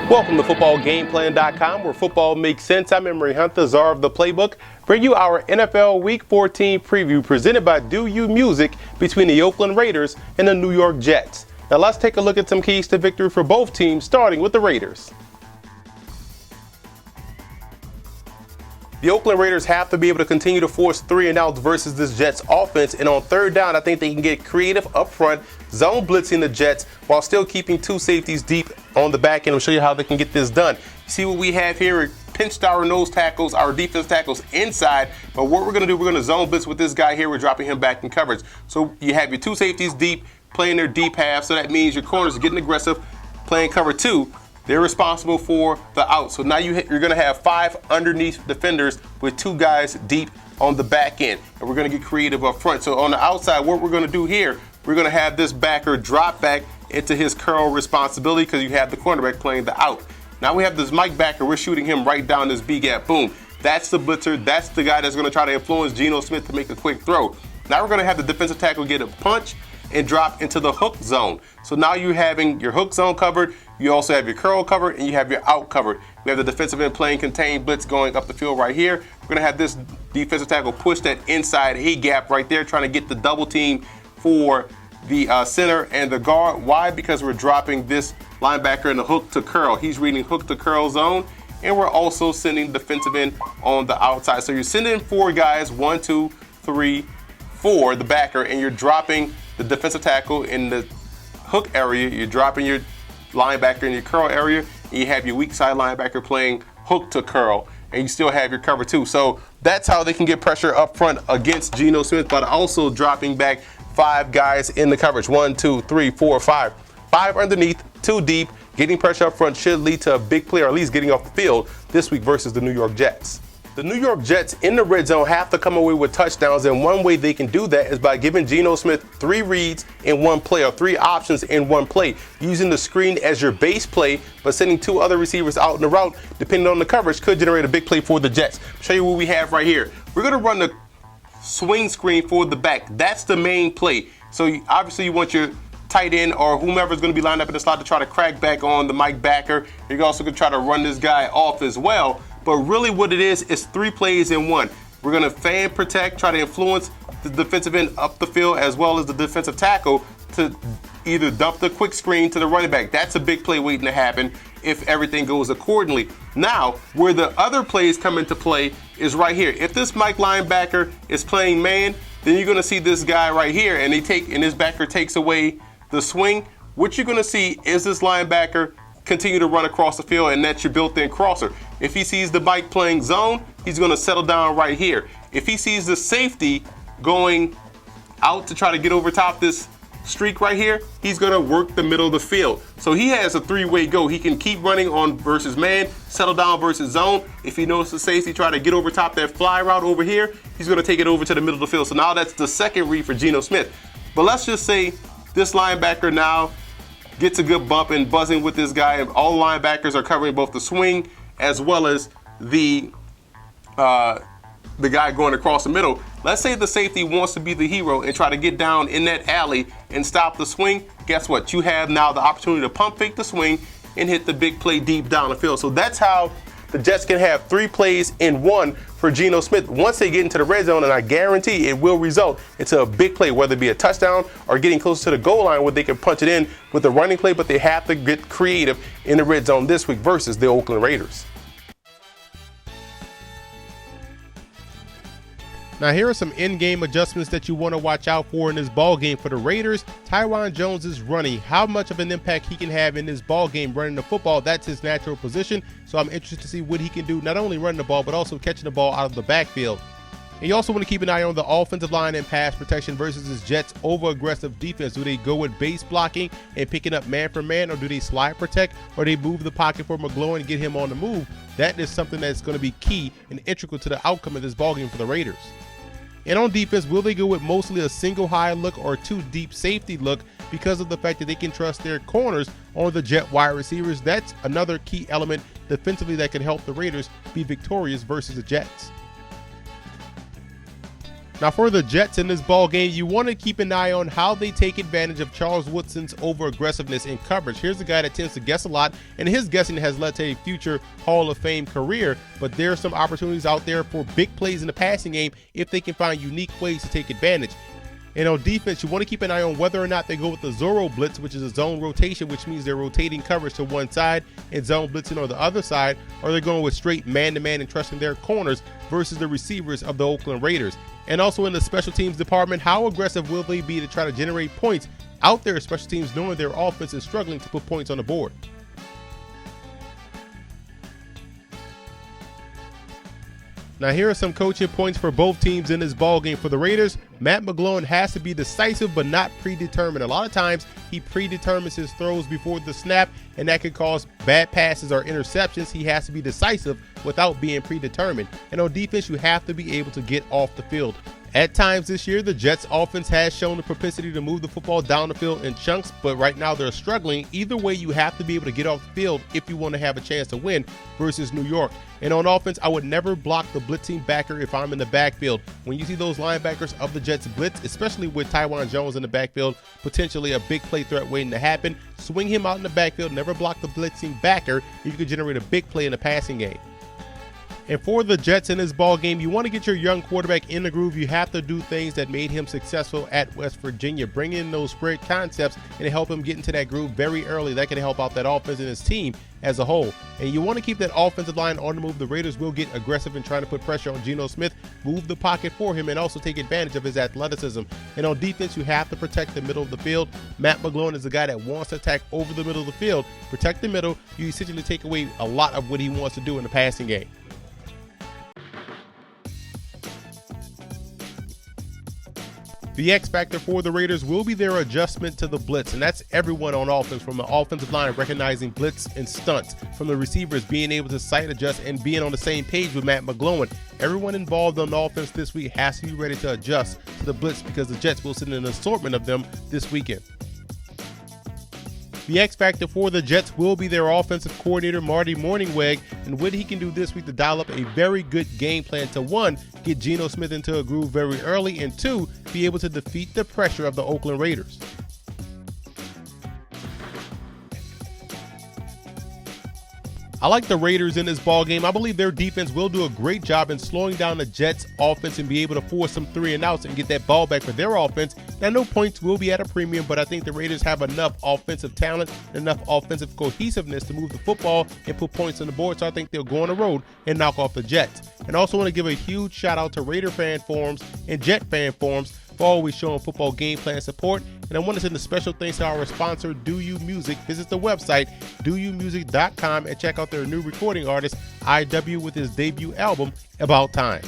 Welcome to footballgameplan.com, where football makes sense. I'm Emery Hunt, the czar of the playbook. Bring you our NFL Week 14 preview presented by Do You Music between the Oakland Raiders and the New York Jets. Now let's take a look at some keys to victory for both teams, starting with the Raiders. The Oakland Raiders have to be able to continue to force 3 and outs versus this Jets offense. And on third down, I think they can get creative up front, zone blitzing the Jets while still keeping 2 safeties deep on the back end. I'll show you how they can get this done. See what we have here? We pinched our nose tackles, our defense tackles inside. But what we're going to do, we're going to zone blitz with this guy here. We're dropping him back in coverage. So you have your 2 safeties deep, playing their deep half. So that means your corners are getting aggressive, playing cover 2. They're responsible for the out. So now you're going to have 5 underneath defenders with 2 guys deep on the back end. And we're going to get creative up front. So on the outside, what we're going to do here, we're going to have this backer drop back into his curl responsibility because you have the cornerback playing the out. Now we have this Mike backer. We're shooting him right down this B gap. Boom. That's the blitzer. That's the guy that's going to try to influence Geno Smith to make a quick throw. Now we're going to have the defensive tackle get a punch and drop into the hook zone. So now you're having your hook zone covered. You also have your curl covered, and you have your out covered. We have the defensive end playing contained blitz going up the field right here. We're going to have this defensive tackle push that inside A gap right there, trying to get the double team for the center and the guard. Why? Because we're dropping this linebacker in the hook to curl. He's reading hook to curl zone, and we're also sending defensive end on the outside. So you're sending 4 guys, 1, 2, 3, 4, the backer, and you're dropping the defensive tackle in the hook area. You're dropping your linebacker in your curl area, and you have your weak side linebacker playing hook to curl, and you still have your cover 2. So that's how they can get pressure up front against Geno Smith, but also dropping back 5 guys in the coverage. 1, 2, 3, 4, 5. 5 underneath, 2 deep. Getting pressure up front should lead to a big play, or at least getting off the field this week versus the New York Jets. The New York Jets in the red zone have to come away with touchdowns, and one way they can do that is by giving Geno Smith 3 reads in one play, or 3 options in one play, using the screen as your base play, but sending 2 other receivers out in the route, depending on the coverage, could generate a big play for the Jets. I'll show you what we have right here. We're going to run the swing screen for the back. That's the main play. So obviously you want your tight end or whomever is going to be lined up in the slot to try to crack back on the Mike backer. You're also going to try to run this guy off as well. But really what it is 3 plays in one. We're going to fan protect, try to influence the defensive end up the field as well as the defensive tackle to either dump the quick screen to the running back. That's a big play waiting to happen if everything goes accordingly. Now, where the other plays come into play is right here. If this Mike linebacker is playing man, then you're going to see this guy right here, and this backer takes away the swing. What you're going to see is this linebacker continue to run across the field, and that's your built-in crosser. If he sees the Mike playing zone, he's going to settle down right here. If he sees the safety going out to try to get over top this streak right here, he's going to work the middle of the field. So he has a 3-way go. He can keep running on versus man, settle down versus zone. If he notices the safety try to get over top that fly route over here, he's going to take it over to the middle of the field. So now that's the second read for Geno Smith. But let's just say this linebacker now gets a good bump and buzzing with this guy, and all linebackers are covering both the swing as well as the guy going across the middle. Let's say the safety wants to be the hero and try to get down in that alley and stop the swing. Guess what? You have now the opportunity to pump fake the swing and hit the big play deep down the field. So that's how the Jets can have 3 plays in one for Geno Smith once they get into the red zone, and I guarantee it will result into a big play, whether it be a touchdown or getting closer to the goal line where they can punch it in with a running play, but they have to get creative in the red zone this week versus the Oakland Raiders. Now here are some in-game adjustments that you want to watch out for in this ball game for the Raiders. Tyron Jones is running. How much of an impact he can have in this ball game running the football, that's his natural position. So I'm interested to see what he can do, not only running the ball, but also catching the ball out of the backfield. And you also want to keep an eye on the offensive line and pass protection versus this Jets over-aggressive defense. Do they go with base blocking and picking up man for man, or do they slide protect, or they move the pocket for McGloin and get him on the move? That is something that's going to be key and integral to the outcome of this ball game for the Raiders. And on defense, will they go with mostly a single high look or 2 deep safety look because of the fact that they can trust their corners on the jet wide receivers? That's another key element defensively that can help the Raiders be victorious versus the Jets. Now for the Jets in this ball game, you want to keep an eye on how they take advantage of Charles Woodson's over-aggressiveness in coverage. Here's a guy that tends to guess a lot, and his guessing has led to a future Hall of Fame career, but there are some opportunities out there for big plays in the passing game if they can find unique ways to take advantage. And on defense, you want to keep an eye on whether or not they go with the Zorro Blitz, which is a zone rotation, which means they're rotating coverage to one side and zone blitzing on the other side, or they're going with straight man-to-man and trusting their corners versus the receivers of the Oakland Raiders. And also in the special teams department, how aggressive will they be to try to generate points out there, special teams, knowing their offense is struggling to put points on the board? Now here are some coaching points for both teams in this ball game. For the Raiders, Matt McGloin has to be decisive but not predetermined. A lot of times he predetermines his throws before the snap, and that could cause bad passes or interceptions. He has to be decisive without being predetermined. And on defense, you have to be able to get off the field. At times this year, the Jets offense has shown the propensity to move the football down the field in chunks, but right now they're struggling. Either way, you have to be able to get off the field if you want to have a chance to win versus New York. And on offense, I would never block the blitzing backer if I'm in the backfield. When you see those linebackers of the Jets blitz, especially with Tywan Jones in the backfield, potentially a big play threat waiting to happen, swing him out in the backfield, never block the blitzing backer. You could generate a big play in the passing game. And for the Jets in this ball game, you want to get your young quarterback in the groove. You have to do things that made him successful at West Virginia. Bring in those spread concepts and help him get into that groove very early. That can help out that offense and his team as a whole. And you want to keep that offensive line on the move. The Raiders will get aggressive in trying to put pressure on Geno Smith, move the pocket for him, and also take advantage of his athleticism. And on defense, you have to protect the middle of the field. Matt McGloin is a guy that wants to attack over the middle of the field. Protect the middle. You essentially take away a lot of what he wants to do in the passing game. The X factor for the Raiders will be their adjustment to the blitz, and that's everyone on offense, from the offensive line recognizing blitz and stunts, from the receivers being able to sight adjust and being on the same page with Matt McGloin. Everyone involved on offense this week has to be ready to adjust to the blitz because the Jets will send an assortment of them this weekend. The X factor for the Jets will be their offensive coordinator, Marty Mornhinweg, and what he can do this week to dial up a very good game plan to, one, get Geno Smith into a groove very early, and two, be able to defeat the pressure of the Oakland Raiders. I like the Raiders in this ball game. I believe their defense will do a great job in slowing down the Jets offense and be able to force some 3-and-outs and get that ball back for their offense. Now, no points will be at a premium, but I think the Raiders have enough offensive talent, enough offensive cohesiveness to move the football and put points on the board. So I think they'll go on the road and knock off the Jets. And I also want to give a huge shout out to Raider fan forums and Jet fan forums for always showing football game plan support. And I want to send a special thanks to our sponsor, Do You Music. Visit the website, doyoumusic.com, and check out their new recording artist, IW, with his debut album, About Time.